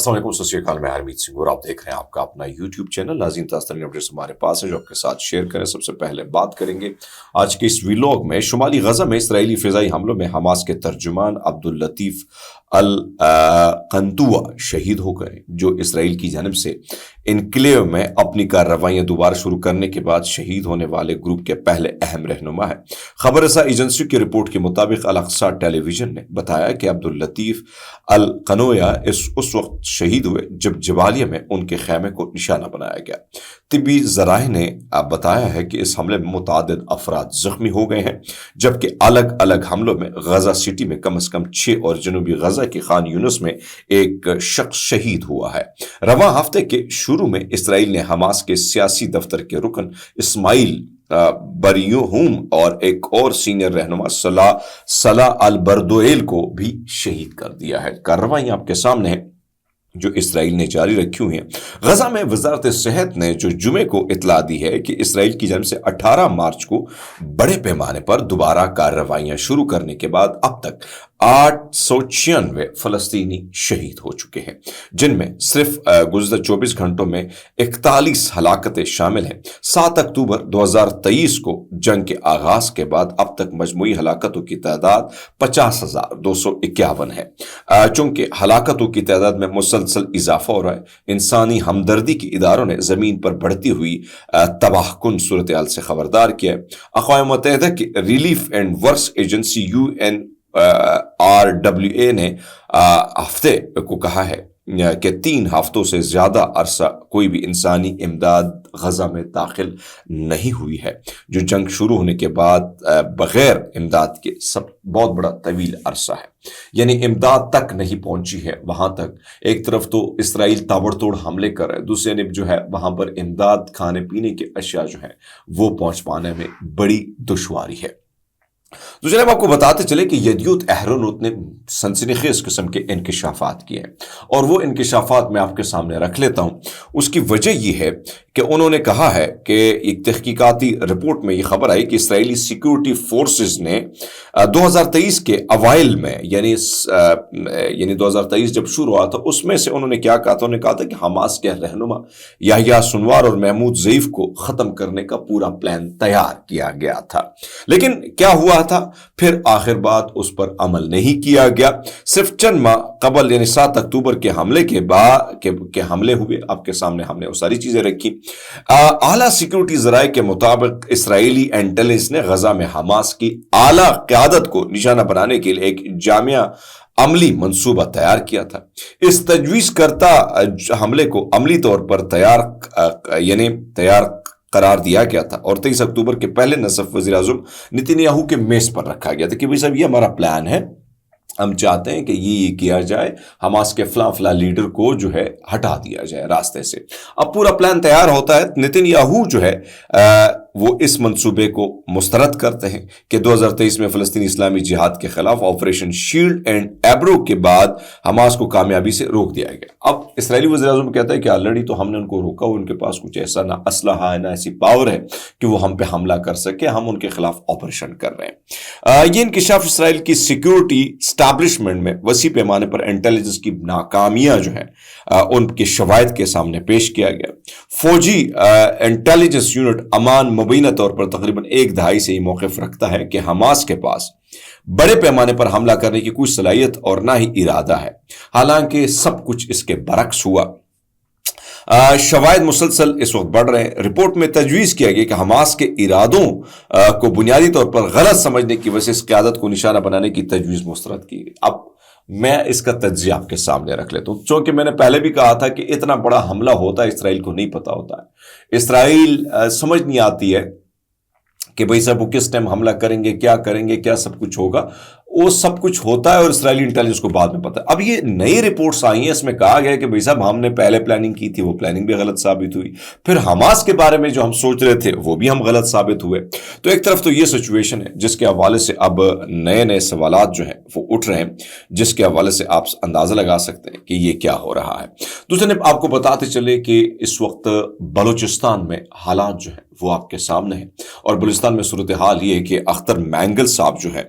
السلام علیکم، ست شری اکال، میں ہرمیت سنگھ اور آپ دیکھ رہے ہیں آپ کا اپنا یوٹیوب چینل ناظرین۔ تازہ اپڈیٹس ہمارے پاس ہے جو آپ کے ساتھ شیئر کریں۔ سب سے پہلے بات کریں گے آج کے اس ویلاگ میں شمالی غزہ میں اسرائیلی فضائی حملوں میں حماس کے ترجمان عبداللطیف القنطوہ شہید ہو گئے، جو اسرائیل کی جانب سے انکلیو میں اپنی کارروائیاں دوبارہ شروع کرنے کے بعد شہید ہونے والے گروپ کے پہلے اہم رہنما ہے۔ خبر رساں ایجنسی کی رپورٹ کے مطابق الاقصی ٹیلی ویژن نے بتایا کہ عبداللطیف القنطوہ اس وقت شہید ہوئے جب جبالیہ میں ان کے خیمے کو نشانہ بنایا گیا۔ طبی ذرائع نے بتایا ہے کہ اس حملے میں متعدد افراد زخمی ہو گئے ہیں، جبکہ الگ الگ حملوں میں غزہ سٹی میں کم از کم 6 اور جنوبی غزہ کے خان یونس میں ایک شخص شہید ہوا ہے۔ رواں ہفتے کے شروع میں اسرائیل نے حماس کے سیاسی دفتر کے رکن اسماعیل بریہوم اور ایک اور سینئر رہنما صلاح البردویل کو بھی شہید کر دیا ہے۔ کارروائیاں آپ کے سامنے ہیں جو اسرائیل نے جاری رکھی ہوئی ہیں۔ غزہ میں وزارت صحت نے جو جمعے کو اطلاع دی ہے کہ اسرائیل کی جانب سے 18 مارچ کو بڑے پیمانے پر دوبارہ کارروائیاں شروع کرنے کے بعد اب تک 896 فلسطینی شہید ہو چکے ہیں، جن میں صرف گزشتہ 24 گھنٹوں میں 41 ہلاکتیں شامل ہیں۔ 7 اکتوبر 2023 کو جنگ کے آغاز کے بعد اب تک مجموعی ہلاکتوں کی تعداد 50,251 ہے۔ چونکہ ہلاکتوں کی تعداد میں مسلسل اضافہ ہو رہا ہے، انسانی ہمدردی کے اداروں نے زمین پر بڑھتی ہوئی تباہ کن صورتحال سے خبردار کیا ہے۔ اقوام متحدہ کی relief and works agency UNRWA نے ہفتے کو کہا ہے کہ 3 ہفتوں سے زیادہ عرصہ کوئی بھی انسانی امداد غزہ میں داخل نہیں ہوئی ہے، جو جنگ شروع ہونے کے بعد بغیر امداد کے بہت بڑا طویل عرصہ ہے۔ یعنی امداد تک نہیں پہنچی ہے وہاں تک۔ ایک طرف تو اسرائیل تابڑ توڑ حملے کر رہا ہے، دوسری جانب جو ہے وہاں پر امداد، کھانے پینے کے اشیاء جو ہیں وہ پہنچ پانے میں بڑی دشواری ہے۔ تو جناب آپ کو بتاتے چلے کہ یدیوت احرونوت نے سنسنی خیز قسم کے انکشافات کیے ہیں، اور وہ انکشافات میں آپ کے سامنے رکھ لیتا ہوں۔ اس کی وجہ یہ ہے کہ انہوں نے کہا ہے کہ ایک تحقیقاتی رپورٹ میں یہ خبر آئی کہ اسرائیلی سیکیورٹی فورسز نے 2023 کے اوائل میں یعنی 2023 جب شروع ہوا تھا، اس میں سے انہوں نے کیا کہا تھا؟ انہوں نے کہا تھا کہ حماس کے رہنما یحییٰ سنوار اور محمود ضعیف کو ختم کرنے کا پورا پلان تیار کیا گیا تھا، لیکن کیا ہوا تھا پھر آخر بات اس پر عمل نہیں کیا گیا۔ صرف چند ماہ قبل یعنی 7 اکتوبر کے حملے کے بعد کے حملے ہوئے، آپ کے سامنے ہم نے وہ ساری چیزیں رکھی۔ اعلیٰ سیکیورٹی ذرائع کے مطابق اسرائیلی انٹیلیجنس نے غزہ میں حماس کی اعلیٰ قیادت کو نشانہ بنانے کے لیے ایک جامع عملی منصوبہ تیار کیا تھا۔ اس تجویز کردہ حملے کو عملی طور پر تیار قرار دیا گیا تھا، اور 23 اکتوبر کے پہلے نصف وزیر اعظم نتن یاہو کے میز پر رکھا گیا تھا کہ بھائی صاحب یہ ہمارا پلان ہے، ہم چاہتے ہیں کہ یہ کیا جائے، حماس کے فلاں لیڈر کو جو ہے ہٹا دیا جائے راستے سے۔ اب پورا پلان تیار ہوتا ہے، نتن یاہو جو ہے وہ اس منصوبے کو مسترد کرتے ہیں کہ 2023 میں فلسطینی اسلامی جہاد کے خلاف آپریشن شیلڈ اینڈ ایبرو کے بعد حماس کو کامیابی سے روک دیا گیا۔ اب اسرائیلی وزیر اعظم کہتا ہے کہ آلریڈی تو ہم نے ان کو روکا، ان کے پاس کچھ ایسا نہ اسلحہ ہے نہ ایسی پاور ہے کہ وہ ہم پہ حملہ کر سکے، ہم ان کے خلاف آپریشن کر رہے ہیں۔ یہ انکشاف اسرائیل کی سیکیورٹی اسٹیبلشمنٹ میں وسیع پیمانے پر انٹیلیجنس کی ناکامیاں جو ہیں ان کے شواہد کے سامنے پیش کیا گیا۔ فوجی انٹیلیجنس یونٹ امان مبینہ طور پر تقریباً 1 دہائی سے یہ موقف رکھتا ہے کہ حماس کے پاس بڑے پیمانے پر حملہ کرنے کی کوئی صلاحیت اور نہ ہی ارادہ ہے، حالانکہ سب کچھ اس کے برعکس ہوا۔ شواہد مسلسل اس وقت بڑھ رہے ہیں۔ رپورٹ میں تجویز کیا گیا کہ حماس کے ارادوں کو بنیادی طور پر غلط سمجھنے کی وجہ سے اس قیادت کو نشانہ بنانے کی تجویز مسترد کی گئی۔ اب میں اس کا تجزیہ آپ کے سامنے رکھ لیتا ہوں، چونکہ میں نے پہلے بھی کہا تھا کہ اتنا بڑا حملہ ہوتا ہے اسرائیل کو نہیں پتا ہوتا ہے۔ اسرائیل سمجھ نہیں آتی ہے کہ بھائی صاحب وہ کس ٹائم حملہ کریں گے، کیا سب کچھ ہوگا، وہ سب کچھ ہوتا ہے اور اسرائیلی انٹیلیجنس کو بعد میں پتا ہے۔ اب یہ نئی رپورٹس آئی ہیں، اس میں کہا گیا کہ بھائی صاحب ہم نے پہلے پلاننگ کی تھی، وہ پلاننگ بھی غلط ثابت ہوئی، پھر حماس کے بارے میں جو ہم سوچ رہے تھے وہ بھی ہم غلط ثابت ہوئے۔ تو ایک طرف تو یہ سچویشن ہے جس کے حوالے سے اب نئے سوالات جو ہیں وہ اٹھ رہے ہیں، جس کے حوالے سے آپ اندازہ لگا سکتے ہیں کہ یہ کیا ہو رہا ہے۔ دوسرے آپ کو بتاتے چلے کہ اس وقت بلوچستان میں حالات جو ہیں وہ آپ کے سامنے ہیں، اور بلوچستان میں صورتحال یہ ہے کہ اختر مینگل صاحب جو ہے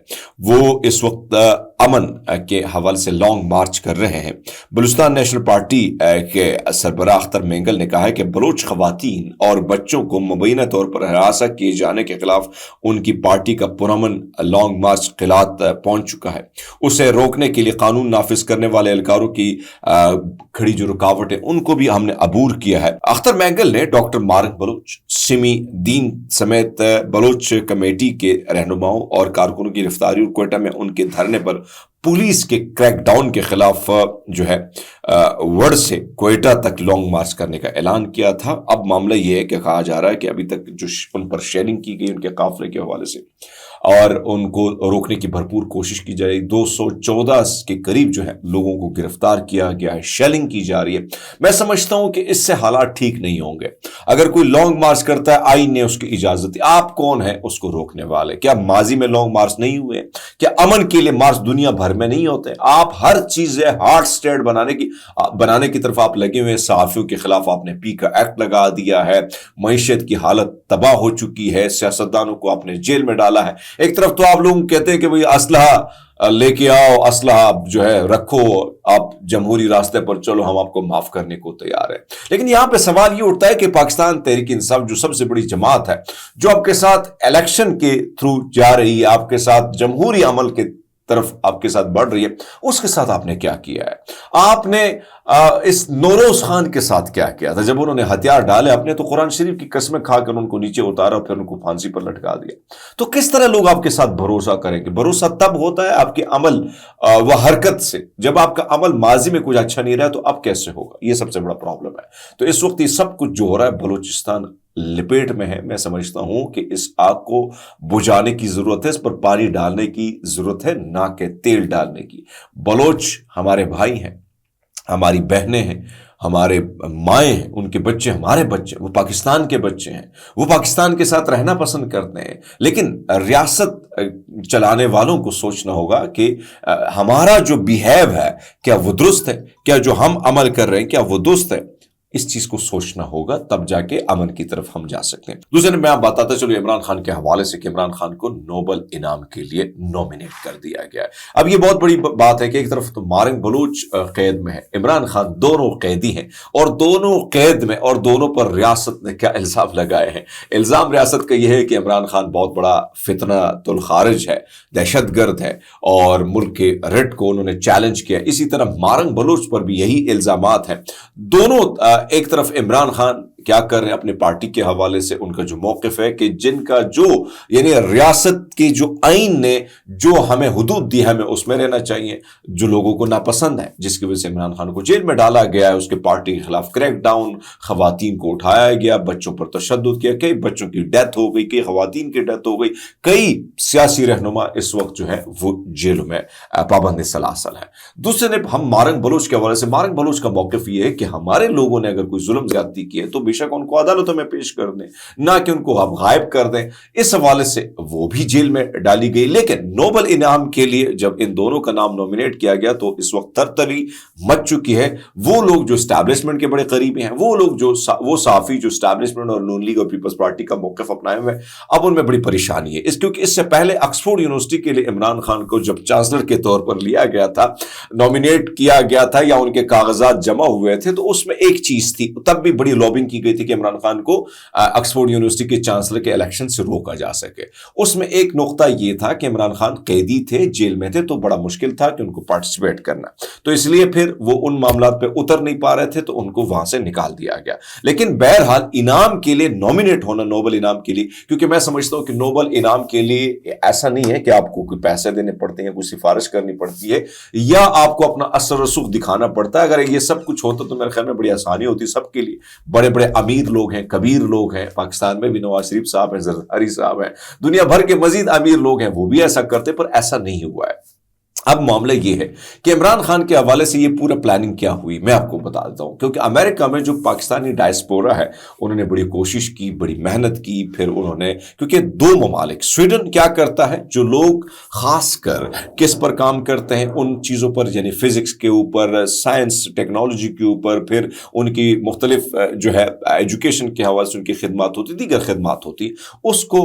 وہ اس وقت امن کے حوالے سے لانگ مارچ کر رہے ہیں۔ بلوچستان نیشنل پارٹی کے سربراہ اختر مینگل نے کہا ہے کہ بلوچ خواتین اور بچوں کو مبینہ طور پر ہراساں کیے جانے کے خلاف ان کی پارٹی کا پرامن لانگ مارچ قلعت پہنچ چکا ہے۔ اسے روکنے کے لیے قانون نافذ کرنے والے اہلکاروں کی کھڑی جو رکاوٹیں ان کو بھی ہم نے عبور کیا ہے۔ اختر مینگل نے ڈاکٹر مارک بلوچ، سمی دین سمیت بلوچ کمیٹی کے رہنماؤں اور کارکنوں کی گرفتاری اور کوئٹہ میں ان کے دھرنے پر پولیس کے کریک ڈاؤن کے خلاف جو ہے وڑ سے کوئٹہ تک لانگ مارچ کرنے کا اعلان کیا تھا۔ اب معاملہ یہ ہے کہ کہا جا رہا ہے کہ ابھی تک جو ان پر شیئرنگ کی گئی ان کے قافلے کے حوالے سے اور ان کو روکنے کی بھرپور کوشش کی جائے، 214 کے قریب جو ہے لوگوں کو گرفتار کیا گیا ہے، شیلنگ کی جا رہی ہے۔ میں سمجھتا ہوں کہ اس سے حالات ٹھیک نہیں ہوں گے۔ اگر کوئی لانگ مارچ کرتا ہے، آئین نے اس کی اجازت دی، آپ کون ہیں اس کو روکنے والے؟ کیا ماضی میں لانگ مارچ نہیں ہوئے؟ کیا امن کے لیے مارچ دنیا بھر میں نہیں ہوتے؟ آپ ہر چیز ہارڈ اسٹیٹ بنانے کی طرف آپ لگے ہوئے ہیں۔ صحافیوں کے خلاف آپ نے پی کا ایکٹ لگا دیا ہے، معیشت کی حالت تباہ ہو چکی ہے، سیاستدانوں کو آپ نے جیل میں ڈالا ہے۔ ایک طرف تو آپ لوگ کہتے ہیں کہ بھئی اسلحہ لے کے آؤ، اسلحہ جو ہے رکھو، آپ جمہوری راستے پر چلو، ہم آپ کو معاف کرنے کو تیار ہیں۔ لیکن یہاں پہ سوال یہ اٹھتا ہے کہ پاکستان تحریک انصاف جو سب سے بڑی جماعت ہے، جو آپ کے ساتھ الیکشن کے تھرو جا رہی ہے، آپ کے ساتھ جمہوری عمل کے طرف آپ کے ساتھ بڑھ رہی ہے، اس کے ساتھ آپ نے کیا کیا ہے؟ آپ نے اس نوروز خان کے ساتھ کیا کیا تھا؟ جب انہوں نے ہتھیار ڈالے اپنے تو قرآن شریف کی قسمیں کھا کر ان کو نیچے اتارا، پھر ان کو پھانسی پر لٹکا دیا۔ تو کس طرح لوگ آپ کے ساتھ بھروسہ کریں گے؟ بھروسہ تب ہوتا ہے آپ کے عمل و حرکت سے۔ جب آپ کا عمل ماضی میں کچھ اچھا نہیں رہا تو اب کیسے ہوگا؟ یہ سب سے بڑا پرابلم ہے۔ تو اس وقت یہ سب کچھ جو ہو رہا ہے، بلوچستان لپیٹ میں ہے۔ میں سمجھتا ہوں کہ اس آگ کو بجھانے کی ضرورت ہے، اس پر پانی ڈالنے کی ضرورت ہے، نہ کہ تیل ڈالنے کی۔ بلوچ ہمارے بھائی ہیں، ہماری بہنیں ہیں، ہمارے مائیں ہیں، ان کے بچے ہمارے بچے، وہ پاکستان کے بچے ہیں، وہ پاکستان کے ساتھ رہنا پسند کرتے ہیں۔ لیکن ریاست چلانے والوں کو سوچنا ہوگا کہ ہمارا جو بیہیو ہے کیا وہ درست ہے؟ کیا جو ہم عمل کر رہے ہیں کیا وہ درست ہے؟ اس چیز کو سوچنا ہوگا، تب جا کے امن کی طرف ہم جا سکتے ہیں۔ دوسرے میں آپ بتاتا چلو عمران خان کے حوالے سے کہ عمران خان کو نوبل انعام کے لیے نومینیٹ کر دیا گیا ہے۔ اب یہ بہت بڑی بات ہے کہ ایک طرف تو مارنگ بلوچ قید میں ہے، عمران خان، دونوں قیدی ہیں، اور دونوں قید میں، اور دونوں پر ریاست نے کیا الزام لگائے ہیں۔ الزام ریاست کا یہ ہے کہ عمران خان بہت بڑا فتنہ الخارج ہے، دہشت گرد ہے، اور ملک کے رٹ کو انہوں نے چیلنج کیا۔ اسی طرح مارنگ بلوچ پر بھی یہی الزامات ہیں۔ دونوں ایک طرف عمران خان کیا کر رہے ہیں اپنی پارٹی کے حوالے سے، ان کا جو موقف ہے کہ جن کا جو یعنی ریاست کے جو آئین نے جو ہمیں حدود دی ہے ہمیں اس میں رہنا چاہیے، جو لوگوں کو ناپسند ہے، جس کی وجہ سے عمران خان کو جیل میں ڈالا گیا ہے، اس کے پارٹی کے خلاف کریک ڈاؤن، خواتین کو اٹھایا گیا، بچوں پر تشدد کیا، کئی بچوں کی ڈیتھ ہو گئی، کئی خواتین کی ڈیتھ ہو گئی، کئی سیاسی رہنما اس وقت جو ہے وہ جیلوں میں پابند سلاسل ہے۔ دوسرے نے ہم مارنگ بلوچ کے حوالے سے، مارنگ بلوچ کا موقف یہ ہے کہ ہمارے لوگوں نے اگر کوئی ظلم زیادتی کی ہے تو بے شک ان کو عدالتوں میں پیش کر دیں، نہ کہ ان کو آپ غائب کر دیں۔ اس حوالے سے وہ بھی جیل میں ڈالی گئی۔ لیکن نوبل انعام کے لیے جب ان دونوں کا نام نومینیٹ کیا گیا تو اس وقت ترتری مچ چکی ہے۔ وہ لوگ جو اسٹیبلشمنٹ کے بڑے قریبی ہیں، وہ لوگ جو وہ صحافی جو اسٹیبلشمنٹ اور نون لیگ اور پیپلز پارٹی کا موقف اپنائے ہوئے، اب ان میں بڑی پریشانی ہے۔ کیونکہ اس سے پہلے آکسفورڈ یونیورسٹی کے لیے عمران خان کو جب چانسلر کے طور پر لیا گیا تھا، نومینیٹ کیا گیا تھا یا ان کے کاغذات جمع ہوئے تھے، تو اس میں ایک چیز تھی، تب بھی بڑی لابنگ کی گئی تھی کہ عمران خان کو آکسفورڈ یونیورسٹی کے چانسلر کے الیکشن سے روکا جا سکے۔ اس میں ایک نقطہ یہ تھا کہ عمران خان قیدی تھے، جیل میں تھے، تو بڑا مشکل تھا کہ ان کو پارٹیسپیٹ کرنا، تو اس لیے پھر وہ ان معاملات پہ اتر نہیں پا رہے تھے تو ان کو وہاں سے نکال دیا گیا۔ لیکن بہرحال انعام کے لیے نومینیٹ ہونا، نوبل انعام کے لیے، کیونکہ میں سمجھتا ہوں کہ نوبل انعام کے لیے ایسا نہیں ہے کہ آپ کو کوئی پیسے دینے پڑتے ہیں، کوئی سفارش کرنی پڑتی ہے، یا آپ کو اپنا اثر رسوخ دکھانا پڑتا ہے۔ اگر یہ سب کچھ ہوتا تو میرے خیال میں بڑی آسانی ہوتی سب کے لیے۔ بڑے بڑے امیر لوگ ہیں، کبیر لوگ ہیں، پاکستان میں بھی نواز شریف صاحب ہیں، زرداری صاحب ہیں، دنیا بھر کے مزید امیر لوگ ہیں، وہ بھی ایسا کرتے، پر ایسا نہیں ہوا ہے۔ اب معاملہ یہ ہے کہ عمران خان کے حوالے سے یہ پورا پلاننگ کیا ہوئی، میں آپ کو بتا دیتا ہوں۔ کیونکہ امریکہ میں جو پاکستانی ڈائسپورا ہے، انہوں نے بڑی کوشش کی، بڑی محنت کی، پھر انہوں نے، کیونکہ دو ممالک، سویڈن کیا کرتا ہے، جو لوگ خاص کر کس پر کام کرتے ہیں، ان چیزوں پر، یعنی فزکس کے اوپر، سائنس ٹیکنالوجی کے اوپر، پھر ان کی مختلف جو ہے ایجوکیشن کے حوالے سے ان کی خدمات ہوتی، دیگر خدمات ہوتی، اس کو